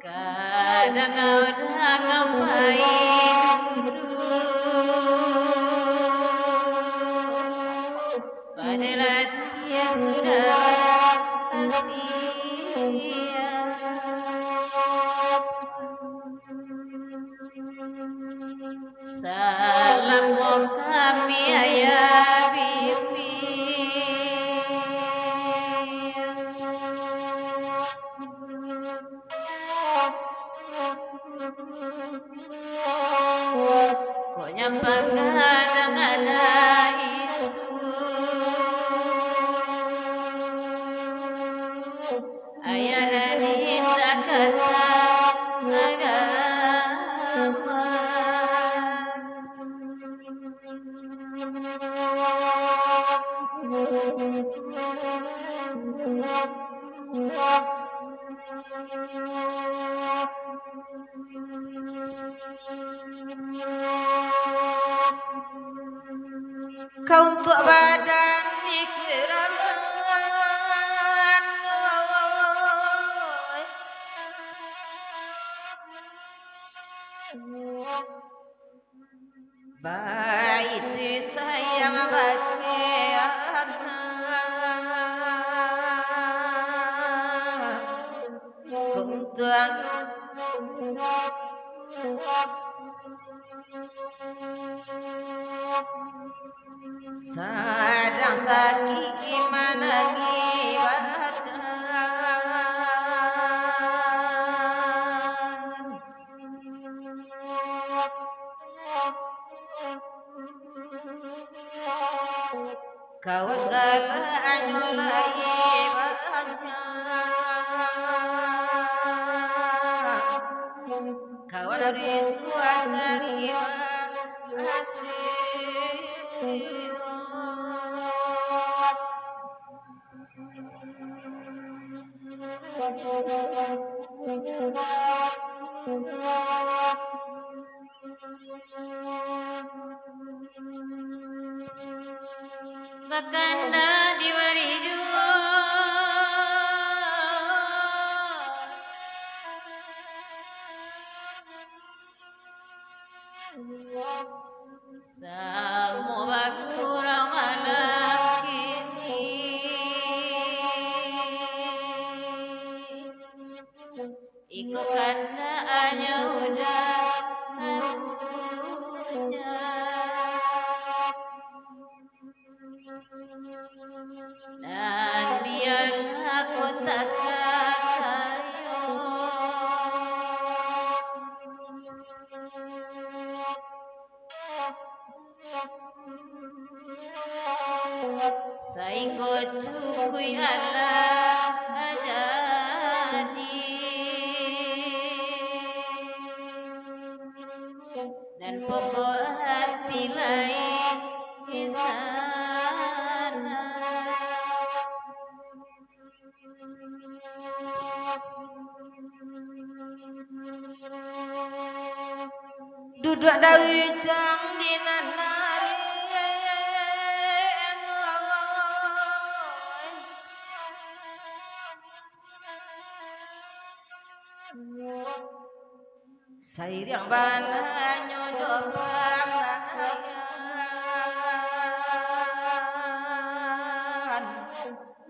Kadang udah ngapain duduk, padahal dia sudah siap. Salam mau kami ayah bibi, kok nyampang kadang ada isu, ayah dan indah kata agama. Kau untuk badan pikiran, baik itu sayang bagi anak, untuk sadang sakit gimana badan, kawan galak nyolai banyak, kawan risuasari asih. Makanda di wariju, samo bakura malam kini, iko kanda hanya udah dan biar aku tak kayo, sainggo cukui Allah jadi, dan pokok hati lain di sana. Duduk dari jang di nanari, sairiang bana nyojo pandayan,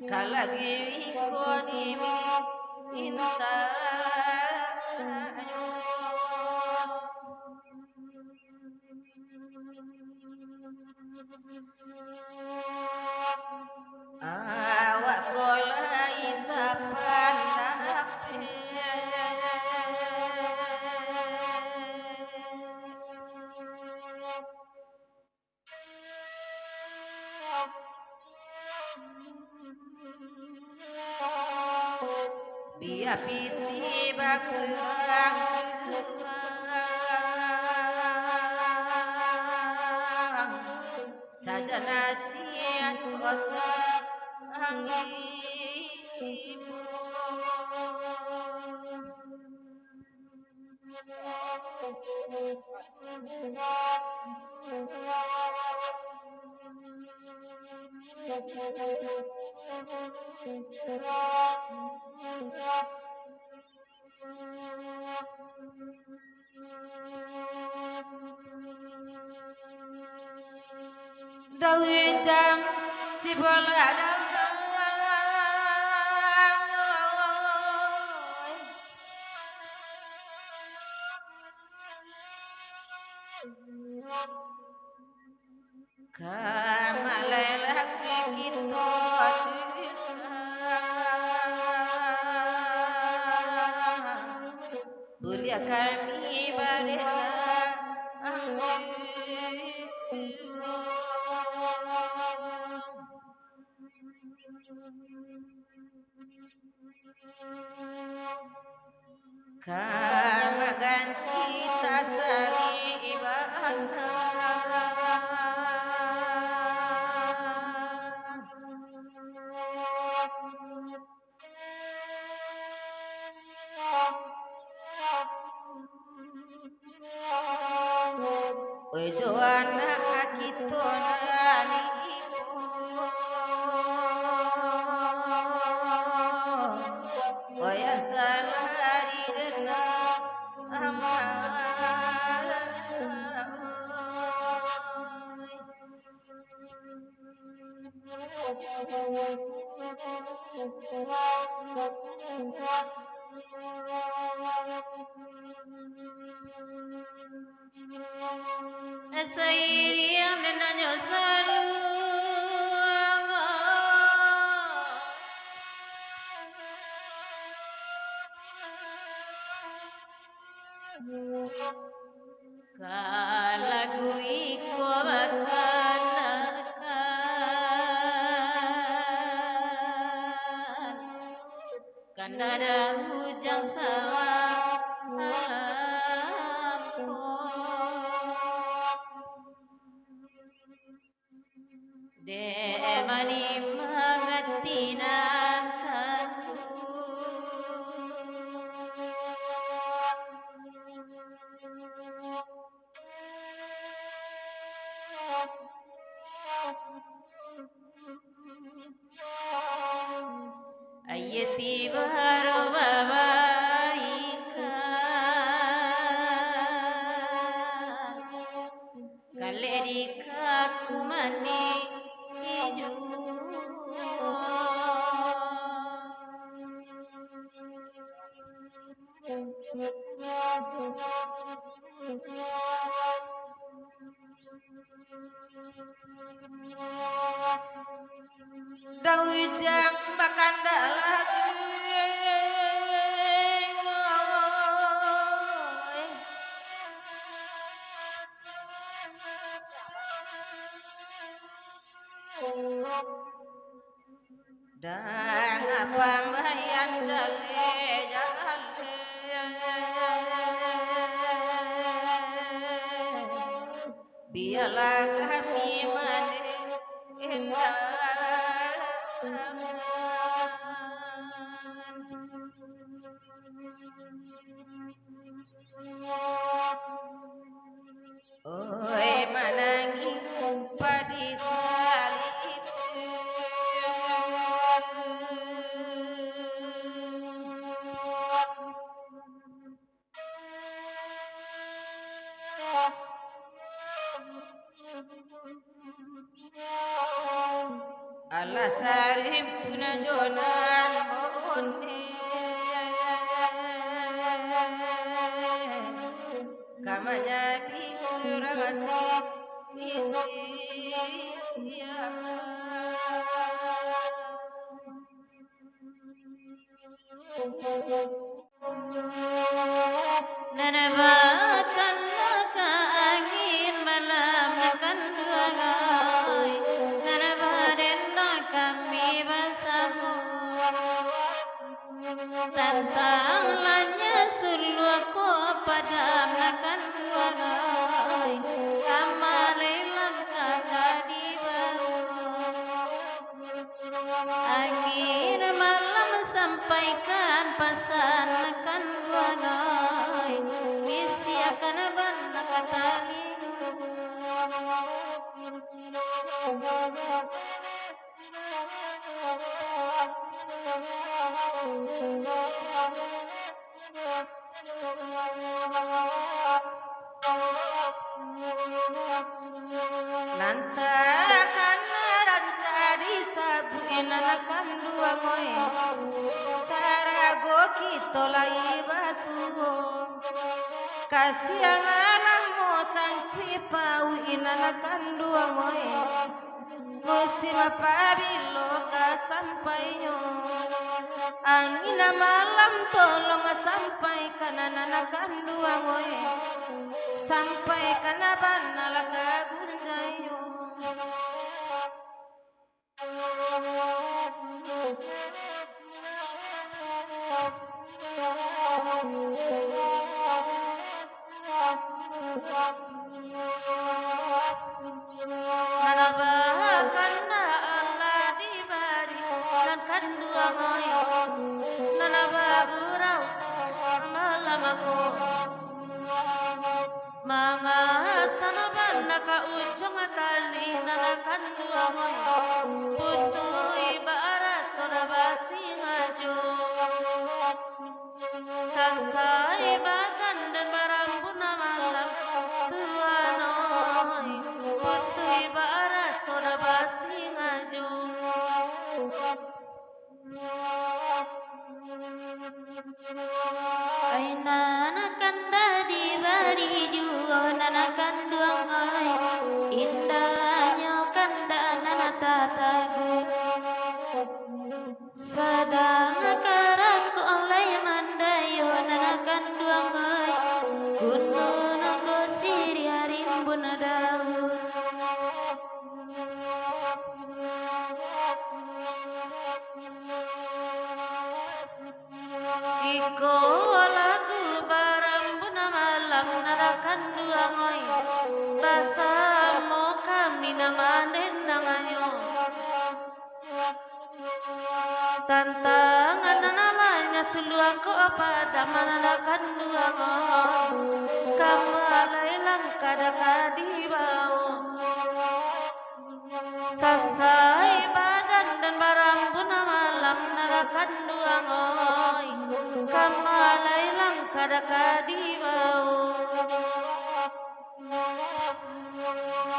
kalagi iko diminta awak kolai sapan dape, biar piti bakurang-kurang saja nanti cuaca angin Dawijang Ciboladang Kamalalak kita Bulia kami badena Kama ganti tasari ibana Wejoana akitonani ibu Oyantalari dena Asairiam denanyo salu Kalagu iko bakanakan Kandada hujang sawah alamku Demani mangatinan kanku Ayati baru babarikan Kalerika kumani hiju Dawijang bakanda lagi Dan pambayan jale jale Biarlah kami mandi indah Oi manangi padi salib Alasarim puna jonan bonde Kamanya bikura masih isi Nanabakan laka angin malam nakan dua gai Nanabaden kami bersama Tantang lanya sulu ko padam nakan dua gai Kamale langka kadi baru Angin malam sampaikan pesan nakan dua gai Misi akan banda katali Nanta itolai basuho kasihan alam mo sangkwi pau inana kandua moe musim apabilo kasampainya angin malam tolong sampai kanana kandua moe sampai kanaban alaka gunjayo Nanabakanda Allah dibari dan kandua moyo nanabagurau malamako Manga sanaban naka ujung tali nanakan dua moyo putui bara sorabasi ngajo sangsai bagan dan barambuna malam tuanoi putui bara sorabasi ngajo Aina nakanda di bari juo nanakan duangai indahnya kanda nanatatagu sedang karakku oleh mandayo nanakan duangai gunung nangko siri harimbun daun Iko lagu barambuna malam narakan dua ngoy basa mo kami namanen nanganyo tantangan nanalanya suluako apa damananakan dua ngoy kamalay lang kadakadibao sangsai badan dan barambuna malam narakan dua ngoy kamalay lang kadakadibao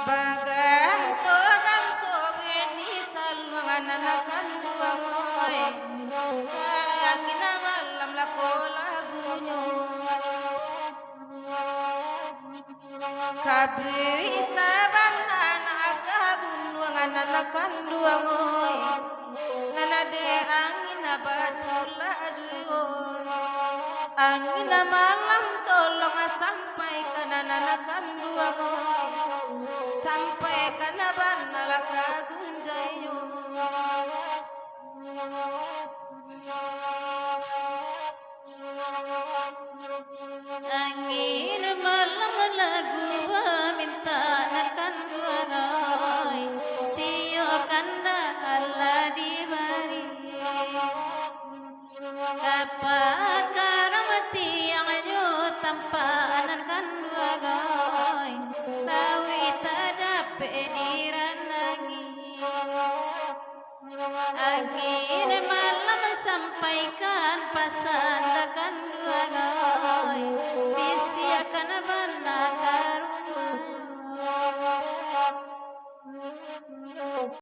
baganto ganto beni salwangan nanakan dua ngoy angin malam lako lagunyo kabi sabanan akagunwangan nanakan dua ngoy nanade angin batula azuyo angin malam tolong sampai kananakan dua ngoy sampai kanaban alaka gunjayo